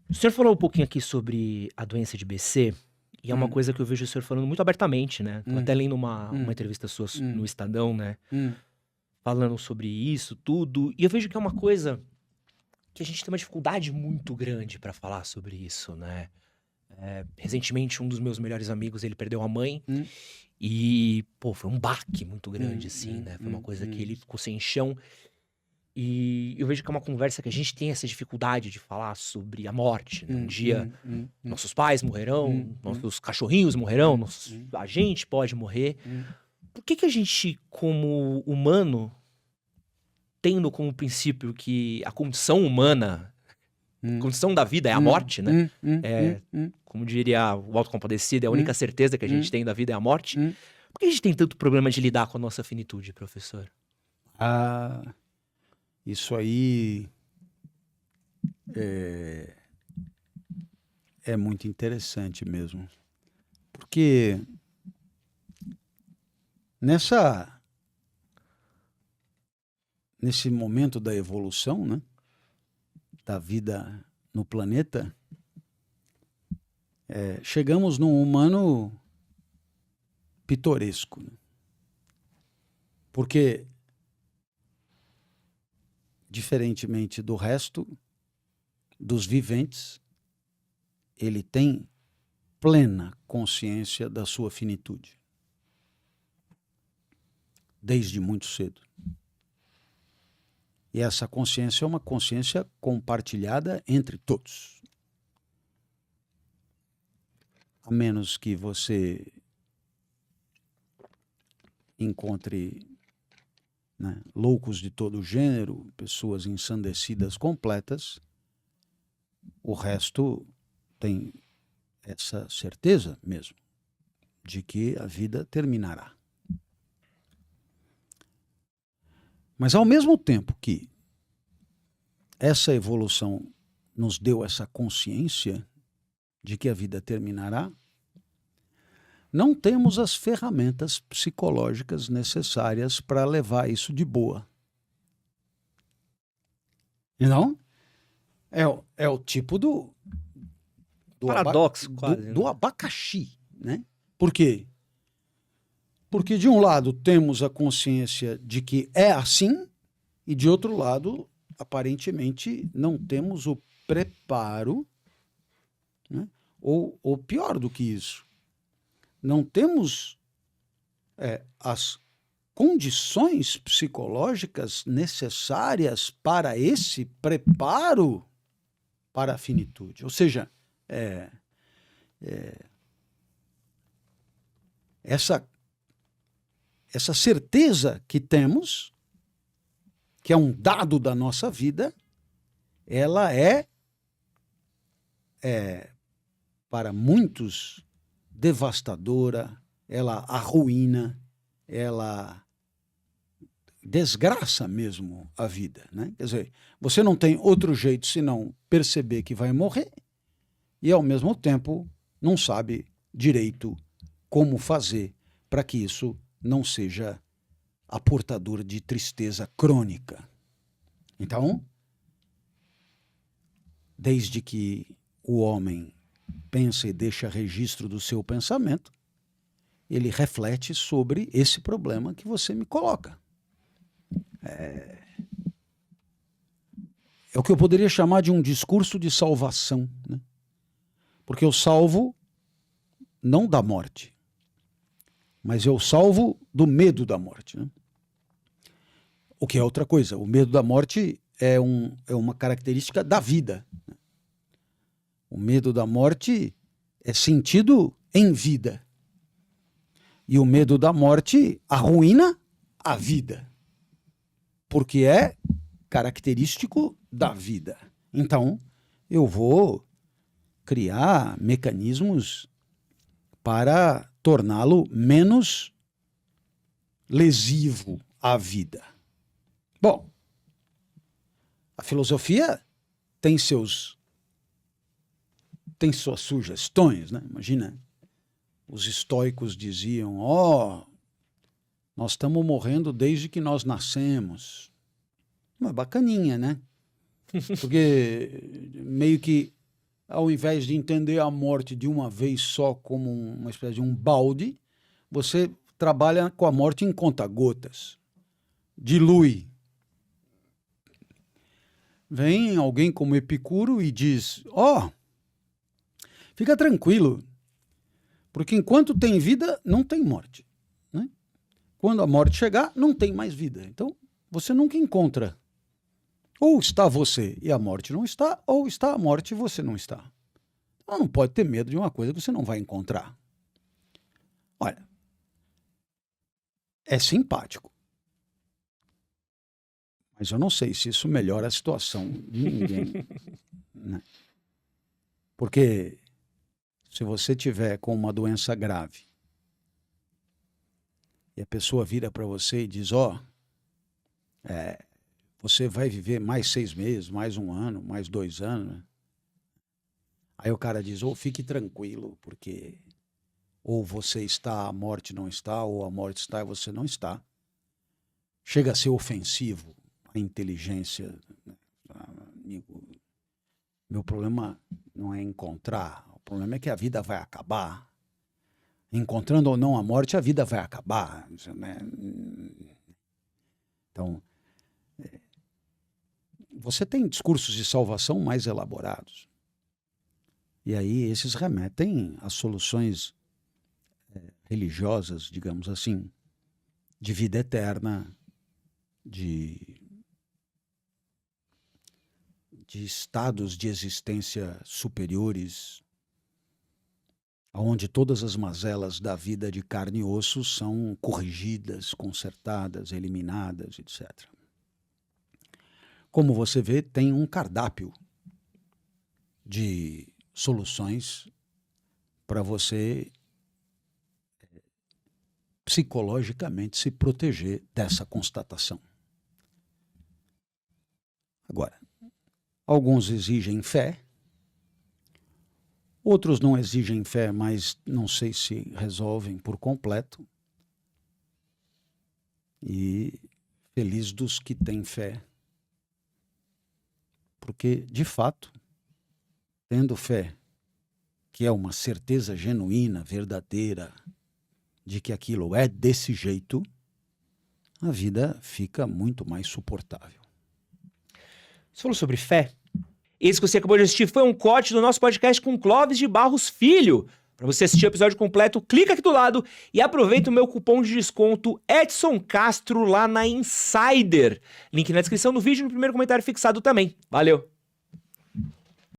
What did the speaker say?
O senhor falou um pouquinho aqui sobre a doença de BC, e é uma Hum, coisa que eu vejo o senhor falando muito abertamente, né. Estava hum, até lendo uma hum, entrevista sua no hum, Estadão, né, hum, falando sobre isso tudo, e eu vejo que é uma coisa que a gente tem uma dificuldade muito grande pra falar sobre isso, né. Recentemente um dos meus melhores amigos, ele perdeu a mãe, hum, e, pô, foi um baque muito hum, grande, assim, hum, né, foi uma hum, coisa que hum, ele ficou sem chão, e eu vejo que é uma conversa que a gente tem essa dificuldade de falar sobre a morte, né. Um hum, dia hum, hum, hum, nossos pais hum, morrerão, hum, nossos cachorrinhos morrerão, hum, hum, a gente pode morrer. hum, Por que que a gente, como humano, tendo como princípio que a condição humana, a hum, condição da vida é a hum, morte, né, hum, hum, hum, hum, como diria o Autocompadecido, é a única hum, certeza que a gente hum, tem da vida é a morte. hum. Por que a gente tem tanto problema de lidar com a nossa finitude, professor? Ah, isso aí é, é muito interessante mesmo. Porque nessa, nesse momento da evolução, né, da vida no planeta, chegamos num humano pitoresco. Né? Porque, diferentemente do resto dos viventes, ele tem plena consciência da sua finitude, desde muito cedo. E essa consciência é uma consciência compartilhada entre todos. A menos que você encontre, né, loucos de todo gênero, pessoas ensandecidas completas, o resto tem essa certeza mesmo de que a vida terminará. Mas ao mesmo tempo que essa evolução nos deu essa consciência de que a vida terminará, não temos as ferramentas psicológicas necessárias para levar isso de boa. E não? É o tipo Paradoxo quase, do né. abacaxi, né? Por quê? Porque de um lado temos a consciência de que é assim, e de outro lado, aparentemente, não temos o preparo, né? Ou pior do que isso, não temos as condições psicológicas necessárias para esse preparo para a finitude. Ou seja, essa, essa certeza que temos, que é um dado da nossa vida, ela para muitos, devastadora, ela arruína, ela desgraça mesmo a vida. Né? Quer dizer, você não tem outro jeito senão perceber que vai morrer e, ao mesmo tempo, não sabe direito como fazer para que isso não seja aportador de tristeza crônica. Então, desde que o homem pensa e deixa registro do seu pensamento, ele reflete sobre esse problema que você me coloca. É o que eu poderia chamar de um discurso de salvação, né? Porque eu salvo não da morte, mas eu salvo do medo da morte. Né? O que é outra coisa. O medo da morte é uma característica da vida. O medo da morte é sentido em vida. E o medo da morte arruína a vida, porque é característico da vida. Então, eu vou criar mecanismos para torná-lo menos lesivo à vida. Bom, a filosofia tem suas sugestões, né? Imagina, os estoicos diziam: nós estamos morrendo desde que nós nascemos. Uma bacaninha, né? Porque meio que ao invés de entender a morte de uma vez só como uma espécie de um balde, você trabalha com a morte em conta-gotas. Dilui. Vem alguém como Epicuro e diz, fica tranquilo, porque enquanto tem vida, não tem morte. Né? Quando a morte chegar, não tem mais vida. Então, você nunca encontra. Ou está você e a morte não está, ou está a morte e você não está. Então, não pode ter medo de uma coisa que você não vai encontrar. Olha, é simpático. Mas eu não sei se isso melhora a situação de ninguém. Né? Porque se você tiver com uma doença grave e a pessoa vira para você e diz, você vai viver mais 6 meses, mais 1 ano, mais 2 anos. Né? Aí o cara diz, fique tranquilo, porque ou você está, a morte não está, ou a morte está e você não está. Chega a ser ofensivo a inteligência. Né? Amigo, meu problema não é encontrar, o problema é que a vida vai acabar. Encontrando ou não a morte, a vida vai acabar. Né? Então, você tem discursos de salvação mais elaborados. E aí esses remetem a soluções religiosas, digamos assim, de vida eterna, de estados de existência superiores, onde todas as mazelas da vida de carne e osso são corrigidas, consertadas, eliminadas, etc. Como você vê, tem um cardápio de soluções para você psicologicamente se proteger dessa constatação. Agora, alguns exigem fé, outros não exigem fé, mas não sei se resolvem por completo. E feliz dos que têm fé. Porque, de fato, tendo fé, que é uma certeza genuína, verdadeira, de que aquilo é desse jeito, a vida fica muito mais suportável. Você falou sobre fé? Esse que você acabou de assistir foi um corte do nosso podcast com Clóvis de Barros Filho. Para você assistir o episódio completo, clica aqui do lado e aproveita o meu cupom de desconto Edson Castro lá na Insider. Link na descrição do vídeo e no primeiro comentário fixado também. Valeu!